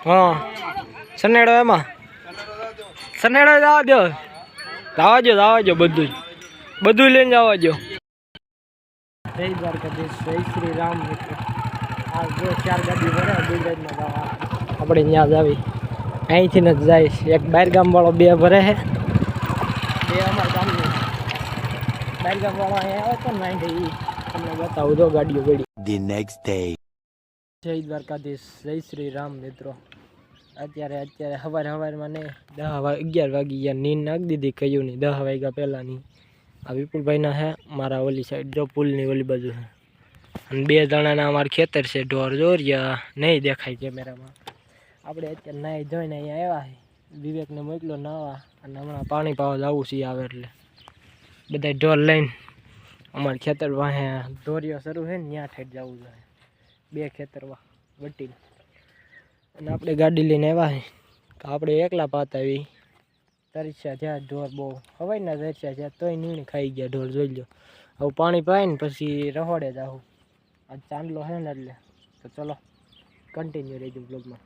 હા સનેડો એમાં સનેડો જવા દો જવા દો બધું લઈને જવા દો. જય દ્વારકાધીશ, જય શ્રી રામ. મિત્રો આ જો 4 ગાડી ભરે ગુજરાતમાં જવા આપણે ત્યાં જ આવી અહીંથી જ જાય. એક બહાર ગામ વાળો 2 ભરે છે, 2 અમારા ગામની બહાર ગામ વાળો અહીંયા આવે તો ને અહીં તમને બતાવું જો ગાડીઓ ગળી. The next day. જય દ્વારકાધીશ, જય શ્રી રામ. મિત્રો અત્યારે સવારમાં નહીં 11 વાગી ગયા. નીંદ નાખી દીધી કયું નહીં 10 વાગ્યા પહેલાંની. આ વિપુલભાઈના છે મારા ઓલી સાઈડ જો પુલની ઓલી બાજુ છે અને 2 જણાના અમારા ખેતર છે. ઢોર જોરિયા નહીં દેખાય કેમેરામાં. આપણે અત્યારે નાહી જોઈને અહીંયા આવ્યા છે. વિવેકને મોકલો નાવા અને હમણાં પાણી પાવા જવું છે આવે એટલે બધા ઢોર લઈને અમારા ખેતર પાસે ઢોરિયો શરૂ છે ને ત્યાં ઠેઠ જવું જોઈએ. 2 ખેતરમાં વટીને અને આપણે ગાડી લઈને આવ્યા છે તો આપણે એકલા પાત આવી તરસ્યા ત્યાં ઢોર બહુ હવાઈના તરસ્યા ત્યાં તોય નીણ ખાઈ ગયા ઢોર. જોઈ લો હવે પાણી પાય ને પછી રહોડે જ આવું. આ ચાંદલો છે ને એટલે તો ચલો કન્ટિન્યુ રહેજો બ્લોગમાં.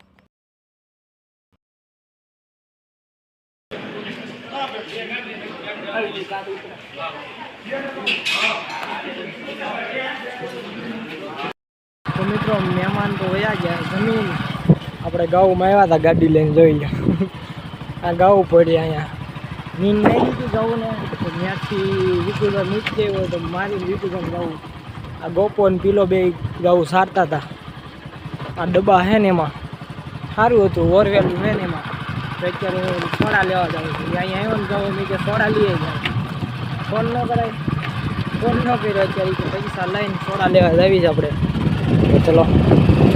તો મિત્રો મહેમાન તો વયા ગયા જમીન. આપણે ગાઉમાં આવ્યા હતા ગાડી લઈને જોઈ લો આ ગાઉ પડી અહીંયા નીંદ નહીં લીધું ગાઉં ને તો ત્યાંથી વિપુલભાઈ મૂકી હોય તો મારી વિપુલભાઈ ગાઉં આ ગોપો ને પીલો 2 ગાઉં સારતા હતા. આ ડબ્બા છે ને એમાં સારું હતું ઓરવેલું છે ને એમાં તો અત્યારે હું સોડા લેવા જાઉં છું. અહીંયા આવ્યો ને જાઉં મેં કે સોડા લઈએ જાય ફોન ન કરાય ફોન ન કર્યો અત્યારે પૈસા લઈને સોડા લેવા જાવી જ આપણે. તો ચલો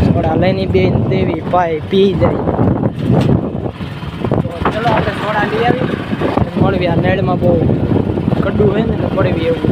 સોડા લઈને બેન દેવી પાય પી જાય. તો ચલો આપણે સોડા લઈ આવી મળવી. આ નેળમાં બહુ કડું હોય ને તો પડવી એવું.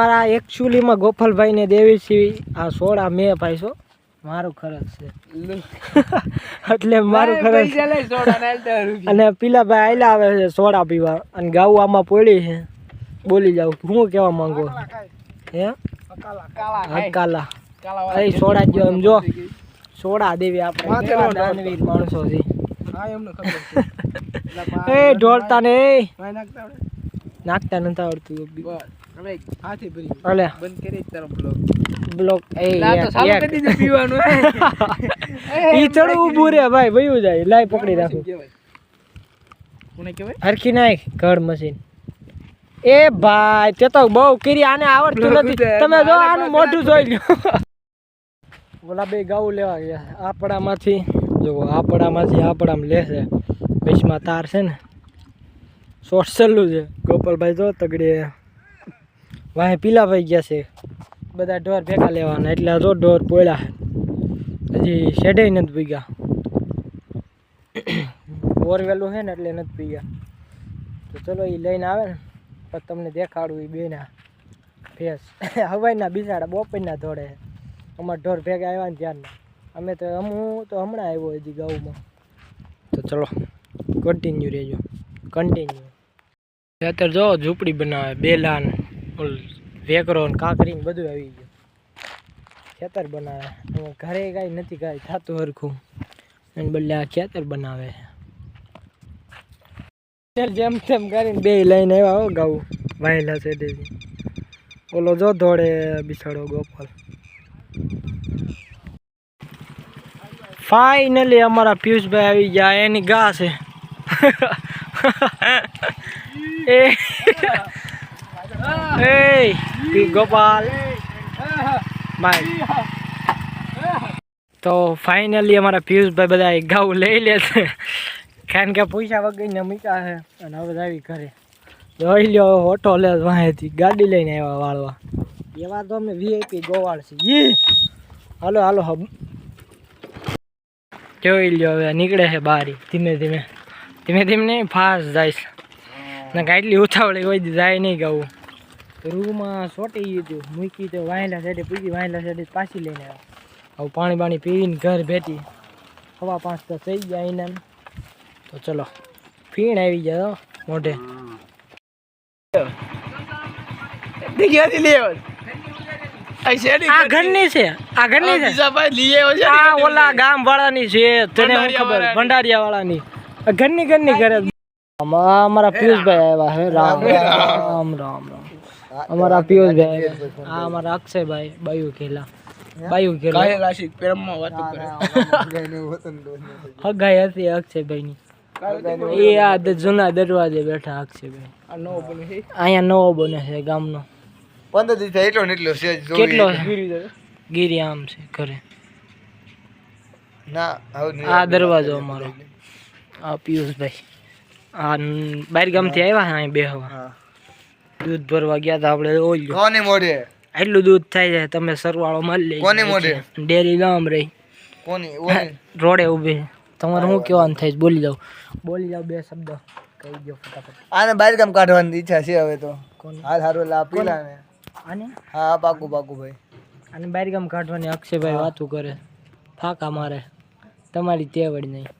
મારા એકચ્યુઅલીમાં ગોપાલભાઈને દેવી છે આ સોડા મેં પાઈશો મારું ખર્ચ છે એટલે મારું ખર્ચ અને પેલા ભાઈ આયલા આવે છે સોડા પીવા અને ગાઉ આમાં પડી છે. બોલી જાવ હું કેવા માંગુ હે કાલા એ સોડા જો એમ જો સોડા દેવી આપણે દાનવીર માણસો છે. એ ઢોળતા ને નાખતા નથી આવડતું. ઊભું રે ભાઈ વયું જાય લાઈ પકડી રાખું હરખી નાખ ઘર મશીન. એ ભાઈ તે તો બહુ કરી આને આવડતું નથી. તમે જો આનું મોઢું જોઈ લો. ઓલા 2 ગાઉ લેવા ગયા આપણામાંથી જો આપણામાં લેશે. પૈસમાં તાર છે ને શોર્ટ સલ્લું છે. ગોપાલભાઈ જો તગડે વાહે પીલા ભાઈ ગયા છે બધા ઢોર ભેગા લેવાના એટલે જો ઢોર પોળ્યા હજી શેડે નથી પીગ્યા. ઓરવેલું છે ને એટલે નથી પીગ્યા. તો ચલો એ લઈને આવે ને પછી તમને દેખાડું. એ 2ના ફેસ હવાઈના બિસાડા બપોરના ધોળે અમારા ઢોર ભેગા આવ્યા ને ત્યારના. હું તો હમણાં આવ્યો હજી ગાઉમાં. તો ચલો કન્ટિન્યુ રહેજો કન્ટિન્યુ. અત્યારે જો ઝૂંપડી બનાવે બેલાન વેકરો ને કાંકરી ને બધું આવી ગયું. ખેતર બનાવે ઘરે કાંઈ નથી કાંઈ થતું હરખું એને બદલે આ ખેતર બનાવે. જેમ તેમ કરીને 2 લઈને આવ્યા હો ગાઉ વાયેલા છે. ઓલો જો દોડે બિસાડો ગોપાલ. ફાઇનલી અમારા પિયુષભાઈ આવી ગયા. એની ગા છે એ ગોપાલ ભાઈ. તો ફાઇનલી અમારા પિયુષભાઈ બધા ગાઉ લઈ લે છે કારણ કે પૈસા વગરને મૂક્યા છે અને હવે આવી ઘરે જોઈ લ્યો. ઓટો લે વાહેથી ગાડી લઈને આવ્યા વાળવા. એવા તો અમે VIP ગોવાળ છીએ. હાલો હાલો હબ જોઈ લ્યો હવે નીકળે છે બારી ધીમે ધીમે ધીમે ધીમે નહીં ફાસ્ટ જાય છે ને ગાટલી ઉતાવળે કોઈ દી જાય નહીં ગાવું રૂમાં સોટી ગયું હતું મૂકી તો વાહેલા સાઈડે પૂછી વાહેલા સાઈડે પાછી લઈને આવ્યા હવે પાણી બાણી પીને ઘર ભેટી 5:15 તો થઈ ગયા એના તો ચલો ફીણ આવી જાય મોઢે આ ઘરની છે આ ઘરની છે આ ઓલા ગામ વાળાની છે તને શું ખબર ભંડારિયા વાળાની ઘરની ઘરે અમારા પિયુષભાઈ આવ્યા છે રામ રામ રામ રામ અમારા પિયુષભાઈ આ અમારા અક્ષયભાઈ બાયુ ખેલા હગાઈ હતી અક્ષયભાઈ ની એ આ જૂના દરવાજે બેઠા અક્ષયભાઈ અહીંયા નવો બને છે ગામનો 15 દિવસ એટલો ને એટલો છે કેટલો ગીરી આમ છે ઘરે ના આ દરવાજો અમારો આ પિયુષભાઈ આ બહાર ગામથી આવ્યા અહીં બેહવા દૂધ ભરવા ગયા હતા આપણે ઓલ્યો કોને મોઢે એટલું દૂધ થાય છે તમે સરવાળો મારી લેજો કોને મોઢે ડેરી ગામ રહી કોની રોડે ઊભી તમારે શું કહેવાનું થાય છે? બોલી જાઓ બે શબ્દ કહી દો ફટાફટ આને બહાર કામ કાઢવાની ઈચ્છા છે હવે તો કોને હાલ હારો લા પીલા ને આને હા પાકું ભાઈ આને બહાર ગામ કાઢવાની અક્ષયભાઈ વાતું કરે ફાકા મારે તમારી તેવડ નહીં